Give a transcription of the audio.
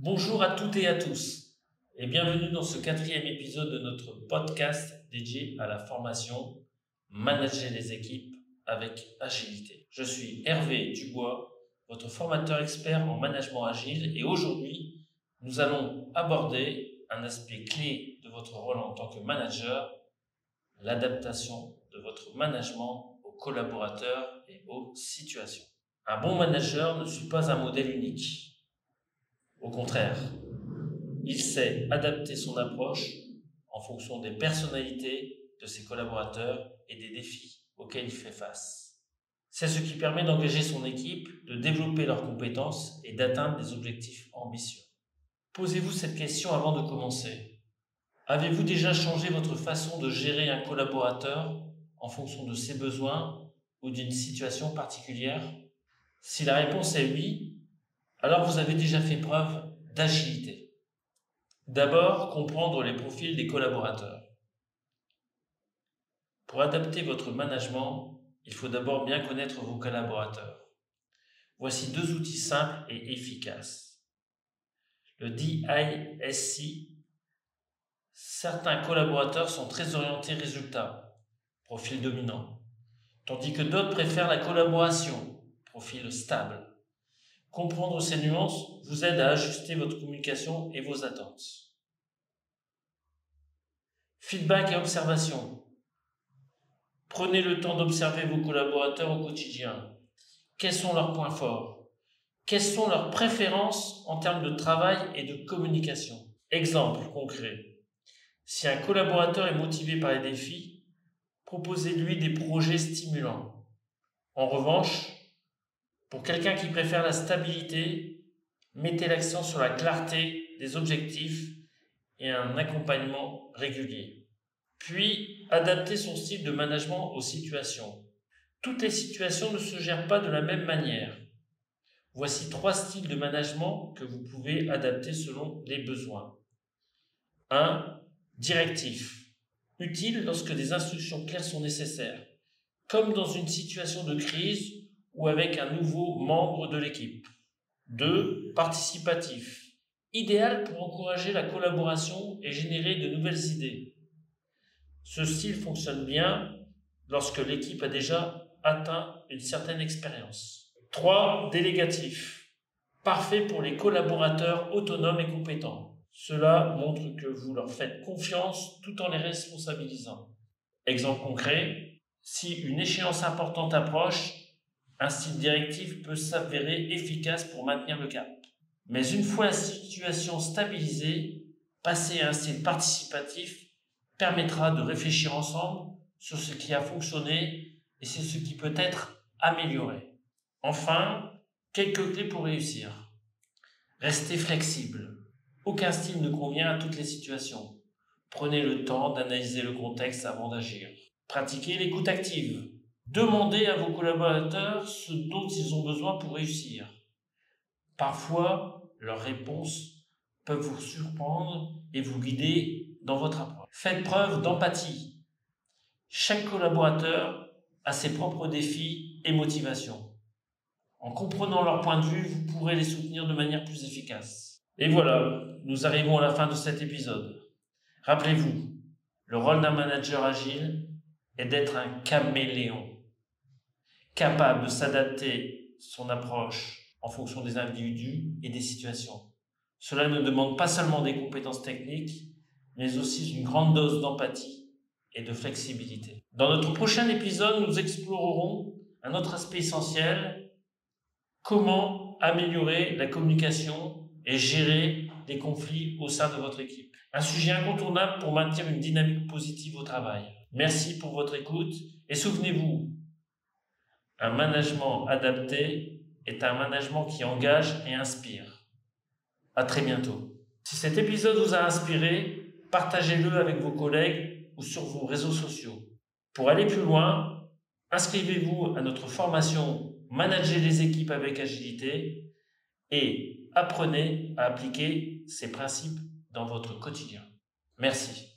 Bonjour à toutes et à tous et bienvenue dans ce 4e épisode de notre podcast dédié à la formation Manager les équipes avec agilité. Je suis Hervé Dubois, votre formateur expert en management agile et aujourd'hui, nous allons aborder un aspect clé de votre rôle en tant que manager, l'adaptation de votre management aux collaborateurs et aux situations. Un bon manager ne suit pas un modèle unique. Au contraire, il sait adapter son approche en fonction des personnalités de ses collaborateurs et des défis auxquels il fait face. C'est ce qui permet d'engager son équipe, de développer leurs compétences et d'atteindre des objectifs ambitieux. Posez-vous cette question avant de commencer. Avez-vous déjà changé votre façon de gérer un collaborateur en fonction de ses besoins ou d'une situation particulière? Si la réponse est oui, alors vous avez déjà fait preuve d'agilité. D'abord, comprendre les profils des collaborateurs. Pour adapter votre management, il faut d'abord bien connaître vos collaborateurs. Voici 2 outils simples et efficaces. Le DISC. Certains collaborateurs sont très orientés résultats, profil dominant, tandis que d'autres préfèrent la collaboration, profil stable. Comprendre ces nuances vous aide à ajuster votre communication et vos attentes. Feedback et observation. Prenez le temps d'observer vos collaborateurs au quotidien. Quels sont leurs points forts? Quelles sont leurs préférences en termes de travail et de communication? Exemple concret. Si un collaborateur est motivé par les défis, proposez-lui des projets stimulants. En revanche, pour quelqu'un qui préfère la stabilité, mettez l'accent sur la clarté des objectifs et un accompagnement régulier. Puis, adaptez son style de management aux situations. Toutes les situations ne se gèrent pas de la même manière. Voici 3 styles de management que vous pouvez adapter selon les besoins. 1. Directif. Utile lorsque des instructions claires sont nécessaires, comme dans une situation de crise ou avec un nouveau membre de l'équipe. 2. Participatif. Idéal pour encourager la collaboration et générer de nouvelles idées. Ce style fonctionne bien lorsque l'équipe a déjà atteint une certaine expérience. 3. Délégatif. Parfait pour les collaborateurs autonomes et compétents. Cela montre que vous leur faites confiance tout en les responsabilisant. Exemple concret, si une échéance importante approche, un style directif peut s'avérer efficace pour maintenir le cap. Mais une fois la situation stabilisée, passer à un style participatif permettra de réfléchir ensemble sur ce qui a fonctionné et sur ce qui peut être amélioré. Enfin, quelques clés pour réussir. Restez flexible. Aucun style ne convient à toutes les situations. Prenez le temps d'analyser le contexte avant d'agir. Pratiquez l'écoute active. Demandez à vos collaborateurs ce dont ils ont besoin pour réussir. Parfois, leurs réponses peuvent vous surprendre et vous guider dans votre approche. Faites preuve d'empathie. Chaque collaborateur a ses propres défis et motivations. En comprenant leur point de vue, vous pourrez les soutenir de manière plus efficace. Et voilà, nous arrivons à la fin de cet épisode. Rappelez-vous, le rôle d'un manager agile est d'être un caméléon, capable de s'adapter son approche en fonction des individus et des situations. Cela ne demande pas seulement des compétences techniques, mais aussi une grande dose d'empathie et de flexibilité. Dans notre prochain épisode, nous explorerons un autre aspect essentiel, comment améliorer la communication et gérer les conflits au sein de votre équipe. Un sujet incontournable pour maintenir une dynamique positive au travail. Merci pour votre écoute et souvenez-vous, un management adapté est un management qui engage et inspire. À très bientôt. Si cet épisode vous a inspiré, partagez-le avec vos collègues ou sur vos réseaux sociaux. Pour aller plus loin, inscrivez-vous à notre formation Manager les équipes avec agilité et apprenez à appliquer ces principes dans votre quotidien. Merci.